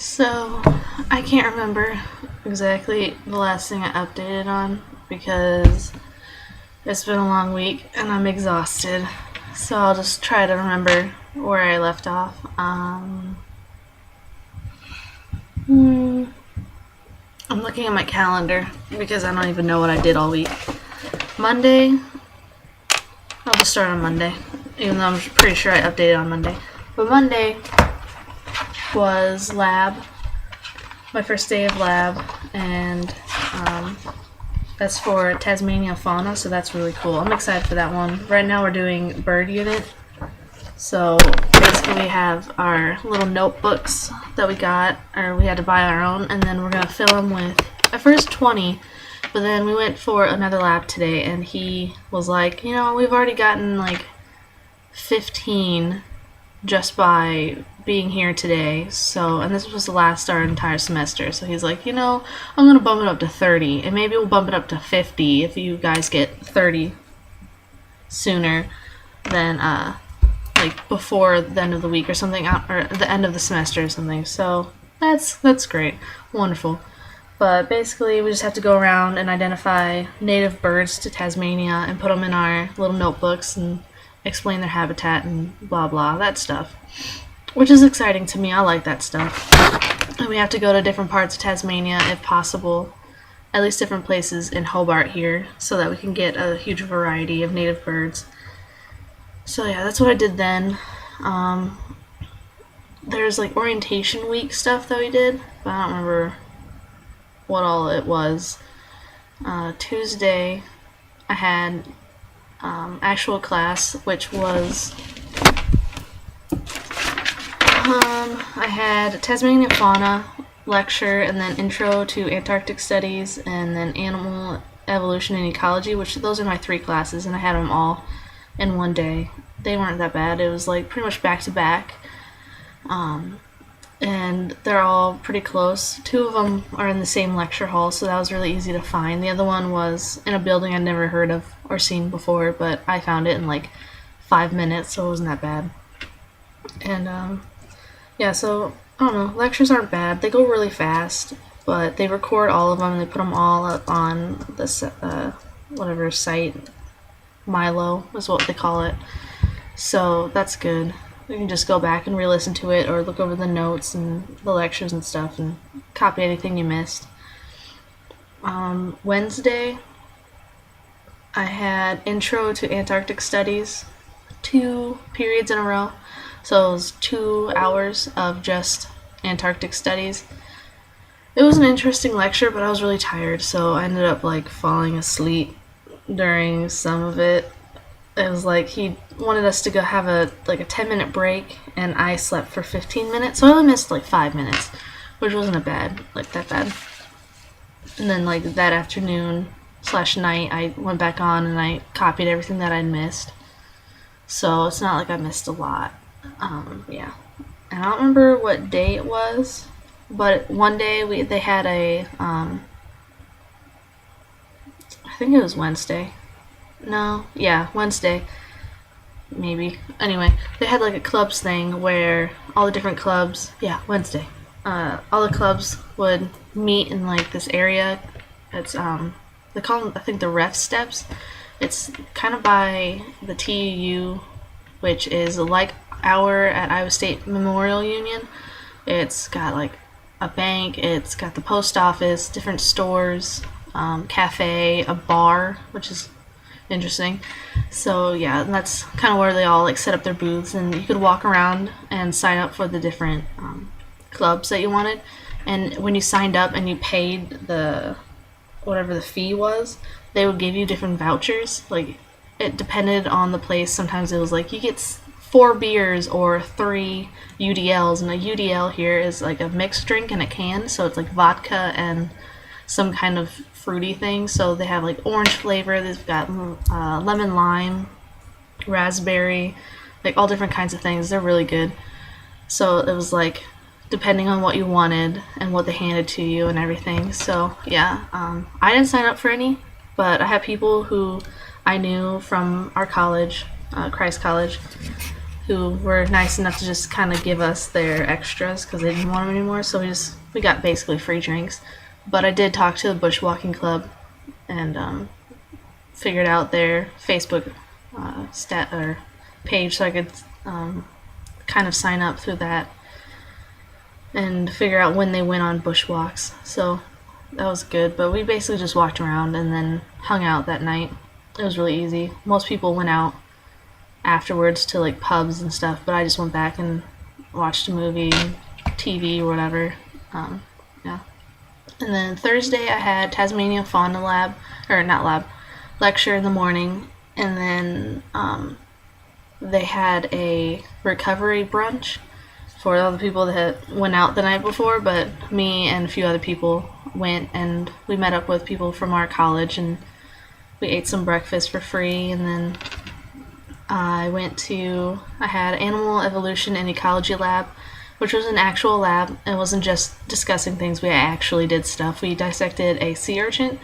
So, I can't remember exactly the last thing I updated on because it's been a long week and I'm exhausted. So, I'll just try to remember where I left off. I'm looking at my calendar because I don't even know what I did all week. Monday, I'll just start on Monday, even though I'm pretty sure I updated on Monday. But Monday was lab, my first day of lab, and that's for Tasmania fauna, so that's really cool. I'm excited for that one. Right now we're doing bird unit, so basically we have our little notebooks that we got, or we had to buy our own, and then we're going to fill them with, at first 20, but then we went for another lab today, and he was like, we've already gotten like 15 just by being here today, so, and this was to last our entire semester, so he's like, I'm gonna bump it up to 30, and maybe we'll bump it up to 50 if you guys get 30 sooner than, like, before the end of the week or something, or the end of the semester or something, so that's great, wonderful. But basically, we just have to go around and identify native birds to Tasmania and put them in our little notebooks and explain their habitat and blah blah, that stuff. Which is exciting to me. I like that stuff. And we have to go to different parts of Tasmania if possible, at least different places in Hobart here, so that we can get a huge variety of native birds. So yeah, that's what I did then. There's like orientation week stuff that we did, but I don't remember what all it was. Tuesday, I had actual class, which was I had Tasmania fauna lecture, and then intro to Antarctic studies, and then animal evolution and ecology, which those are my 3 classes, and I had them all in one day. They weren't that bad. It was like pretty much back to back. And they're all pretty close. 2 of them are in the same lecture hall, so that was really easy to find. The other one was in a building I'd never heard of or seen before, but I found it in like 5 minutes, so it wasn't that bad. And yeah, so I don't know, lectures aren't bad. They go really fast, but they record all of them and they put them all up on the whatever site, Milo is what they call it. So that's good. You can just go back and re-listen to it or look over the notes and the lectures and stuff and copy anything you missed. Wednesday, I had Intro to Antarctic Studies, 2 periods in a row. So it was 2 hours of just Antarctic studies. It was an interesting lecture, but I was really tired, so I ended up like falling asleep during some of it. It was like he wanted us to go have a 10-minute break, and I slept for 15 minutes, so I only missed like 5 minutes, which wasn't that bad. And then like that afternoon/night, I went back on and I copied everything that I'd missed. So it's not like I missed a lot. Yeah. And I don't remember what day it was, but one day they had a I think it was Wednesday. No, yeah, Wednesday, maybe. Anyway, they had like a clubs thing where all the different clubs, yeah, Wednesday, all the clubs would meet in like this area. It's they call them, I think, the ref steps. It's kind of by the TUU, which is like our at Iowa State Memorial Union. It's got like a bank, it's got the post office, different stores, cafe, a bar, which is interesting. So yeah, and that's kind of where they all like set up their booths, and you could walk around and sign up for the different clubs that you wanted. And when you signed up and you paid the whatever the fee was, they would give you different vouchers. Like, it depended on the place. Sometimes it was like you get 4 beers or 3 UDLs, and a UDL here is like a mixed drink in a can, so it's like vodka and some kind of fruity thing. So they have like orange flavor, they've got lemon lime, raspberry, like all different kinds of things. They're really good. So it was like depending on what you wanted and what they handed to you and everything. So yeah, I didn't sign up for any, but I had people who I knew from our college, Christ College, who were nice enough to just kind of give us their extras because they didn't want them anymore. So we got basically free drinks. But I did talk to the Bushwalking Club and figured out their Facebook stat or page, so I could kind of sign up through that and figure out when they went on bushwalks. So that was good. But we basically just walked around and then hung out that night. It was really easy. Most people went out afterwards to like pubs and stuff, but I just went back and watched a movie, TV or whatever. Yeah. And then Thursday I had Tasmania Fauna Lab, or not lab, lecture in the morning, and then they had a recovery brunch for all the people that went out the night before, but me and a few other people went, and we met up with people from our college, and we ate some breakfast for free, and then I had Animal Evolution and Ecology Lab, which was an actual lab. It wasn't just discussing things, we actually did stuff. We dissected a sea urchin.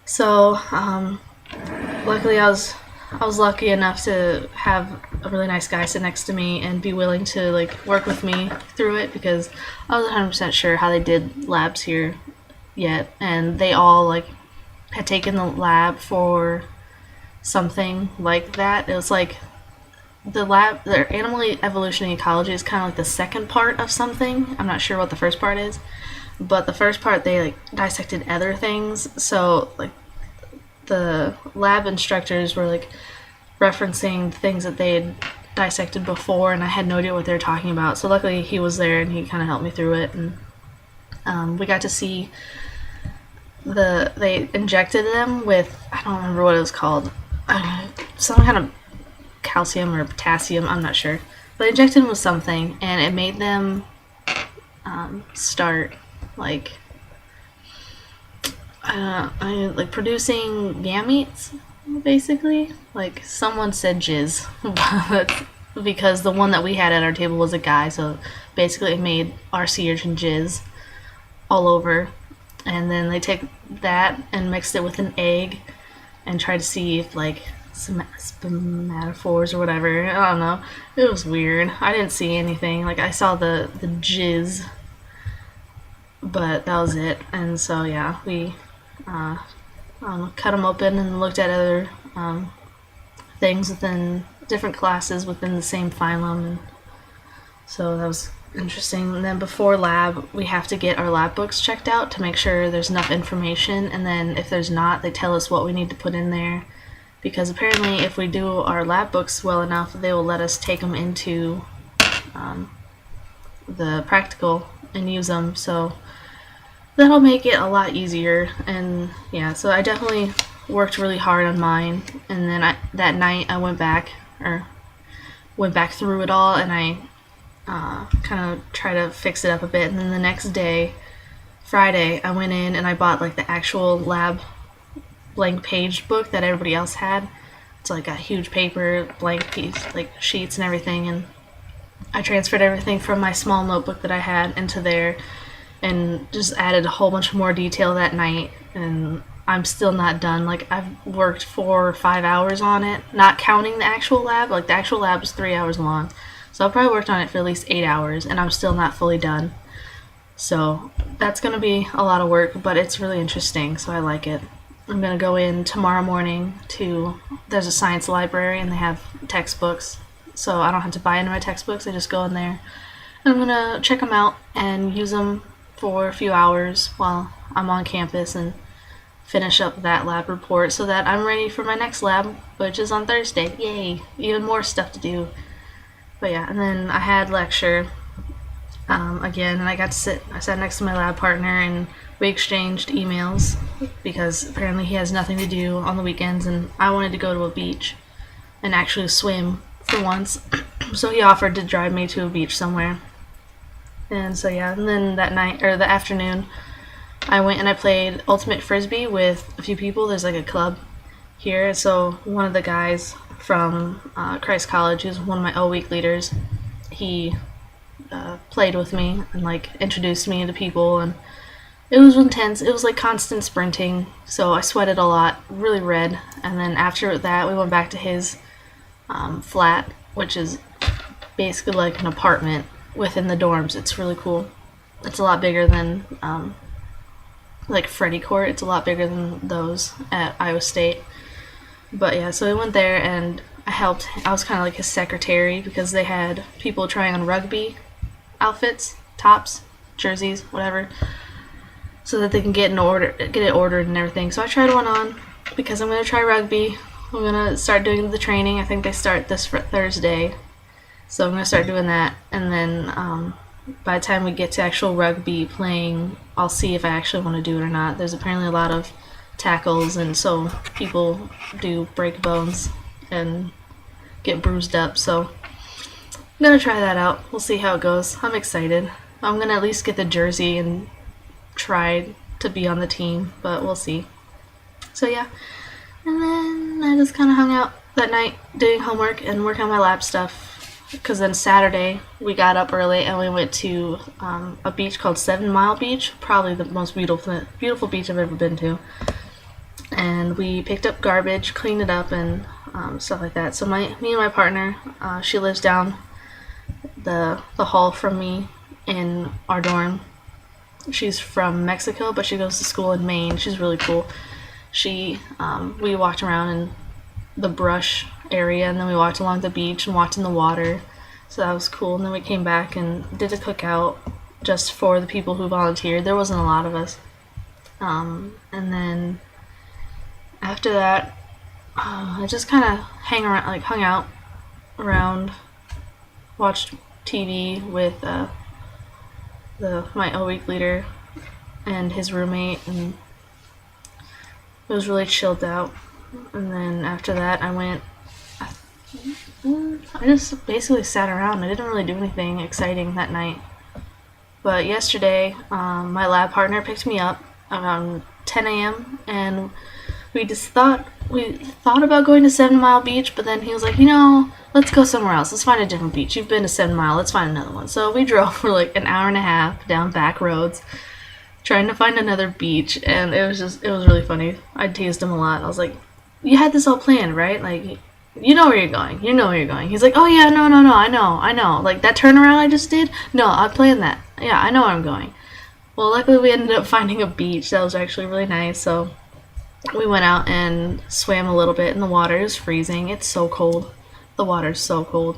So, luckily I was lucky enough to have a really nice guy sit next to me and be willing to like work with me through it, because I was 100% sure how they did labs here yet, and they all like had taken the lab for something like that. It was like their animal evolution and ecology is kind of like the second part of something. I'm not sure what the first part is, but the first part they like dissected other things. So like the lab instructors were like referencing things that they had dissected before, and I had no idea what they were talking about. So luckily he was there and he kind of helped me through it, and we got to see they injected them with, I don't remember what it was called, some kind of calcium or potassium, I'm not sure, but injected them with something, and it made them start like like producing gametes, basically. Like someone said jizz, but because the one that we had at our table was a guy, so basically it made our sea urchin jizz all over, and then they take that and mixed it with an egg and tried to see if like spermatophores or whatever. I don't know. It was weird. I didn't see anything. Like I saw the jizz, but that was it. And so yeah, we cut them open and looked at other things within different classes within the same phylum, and so that was interesting. And then before lab, we have to get our lab books checked out to make sure there's enough information, and then if there's not, they tell us what we need to put in there, because apparently if we do our lab books well enough, they will let us take them into the practical and use them. So that'll make it a lot easier. And yeah, so I definitely worked really hard on mine, and then that night I went back through it all, and I kind of try to fix it up a bit. And then the next day, Friday, I went in and I bought like the actual lab blank page book that everybody else had. It's like a huge paper blank piece, like sheets and everything, and I transferred everything from my small notebook that I had into there and just added a whole bunch more detail that night. And I'm still not done. Like I've worked 4 or 5 hours on it, not counting the actual lab. Like the actual lab is 3 hours long, so I've probably worked on it for at least 8 hours, and I'm still not fully done. So that's going to be a lot of work, but it's really interesting, so I like it. I'm going to go in tomorrow morning there's a science library, and they have textbooks, so I don't have to buy any of my textbooks. I just go in there, and I'm going to check them out and use them for a few hours while I'm on campus and finish up that lab report so that I'm ready for my next lab, which is on Thursday. Yay! Even more stuff to do. But yeah, and then I had lecture again, and I sat next to my lab partner, and we exchanged emails because apparently he has nothing to do on the weekends, and I wanted to go to a beach and actually swim for once. So he offered to drive me to a beach somewhere. And so yeah, and then that night, or the afternoon, I went and I played Ultimate Frisbee with a few people. There's like a club here, so one of the guys from Christ College, who's one of my O-Week leaders, he played with me and like introduced me to people, and it was intense. It was like constant sprinting, so I sweated a lot, really red. And then after that, we went back to his flat, which is basically like an apartment within the dorms. It's really cool. It's a lot bigger than like Freddie Court. It's a lot bigger than those at Iowa State. But yeah, so we went there and I helped. I was kind of like his secretary because they had people trying on rugby outfits, tops, jerseys, whatever, so that they can get it ordered and everything. So I tried one on because I'm gonna try rugby. I'm gonna start doing the training. I think they start this Thursday, so I'm gonna start doing that. And then by the time we get to actual rugby playing, I'll see if I actually want to do it or not. There's apparently a lot of tackles, and so people do break bones and get bruised up. So I'm gonna try that out. We'll see how it goes. I'm excited. I'm gonna at least get the jersey and try to be on the team, but we'll see. So yeah, and then I just kind of hung out that night doing homework and working on my lab stuff. Because then Saturday we got up early and we went to a beach called 7 Mile Beach, probably the most beautiful beach I've ever been to. And we picked up garbage, cleaned it up, and stuff like that. So me and my partner, she lives down the hall from me in our dorm. She's from Mexico, but she goes to school in Maine. She's really cool. We walked around in the brush area, and then we walked along the beach and walked in the water, so that was cool. And then we came back and did a cookout just for the people who volunteered. There wasn't a lot of us. And then after that, I just kind of hung out around, watched TV with my O-Week leader and his roommate, and it was really chilled out. And then after that, I just basically sat around. I didn't really do anything exciting that night. But yesterday, my lab partner picked me up around 10 a.m. and we thought about going to 7 Mile Beach, but then he was like, let's go somewhere else. Let's find a different beach. You've been to 7 Mile. Let's find another one. So we drove for like an hour and a half down back roads trying to find another beach, and it was really funny. I teased him a lot. I was like, you had this all planned, right? Like, you know where you're going. You know where you're going. He's like, oh yeah, no, I know. Like, that turnaround I just did? No, I planned that. Yeah, I know where I'm going. Well, luckily we ended up finding a beach that was actually really nice, so we went out and swam a little bit in the water. It was freezing. It's so cold. The water's so cold.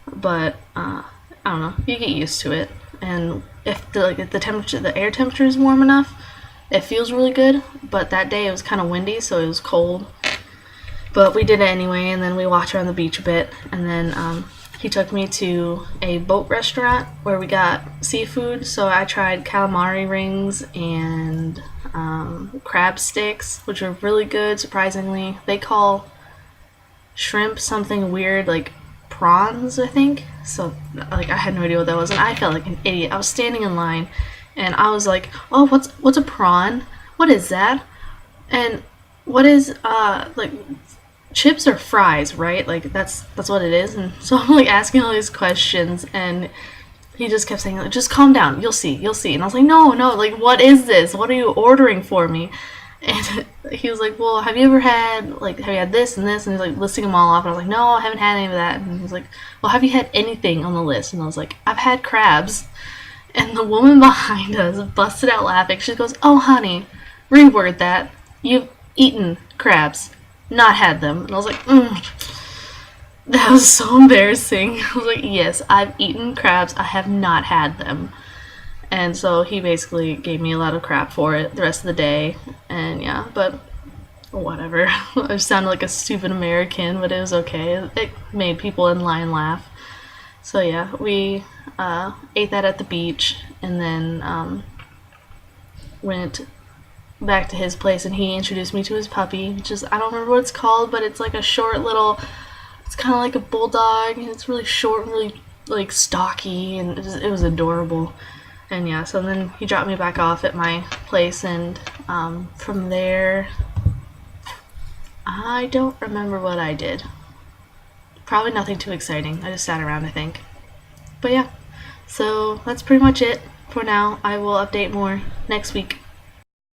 But, I don't know. You get used to it. And if the air temperature is warm enough, it feels really good. But that day it was kind of windy, so it was cold. But we did it anyway, and then we walked around the beach a bit, and then he took me to a boat restaurant where we got seafood. So I tried calamari rings and crab sticks, which were really good, surprisingly. They call shrimp something weird, like prawns, I think. So, like, I had no idea what that was, and I felt like an idiot. I was standing in line, and I was like, oh, what's a prawn? What is that? And what is, like, chips or fries, right? Like, that's what it is. And so I'm like asking all these questions, and he just kept saying, like, just calm down, you'll see. And I was like, no, like, what is this? What are you ordering for me? And he was like, well, have you had this and this? And he's like listing them all off, and I was like, no, I haven't had any of that. And he's like, well, have you had anything on the list? And I was like, I've had crabs. And the woman behind us busted out laughing. She goes, oh, honey, reword that. You've eaten crabs, not had them. And I was like, that was so embarrassing. I was like, yes, I've eaten crabs. I have not had them. And so he basically gave me a lot of crap for it the rest of the day. And yeah, but whatever. I sounded like a stupid American, but it was okay. It made people in line laugh. So yeah, we ate that at the beach, and then went back to his place, and he introduced me to his puppy, which is, I don't remember what it's called, but it's like a short little, it's kind of like a bulldog, and it's really short, really like stocky, and it was adorable. And yeah, so then he dropped me back off at my place, and from there, I don't remember what I did. Probably nothing too exciting. I just sat around, I think. But yeah, so that's pretty much it for now. I will update more next week.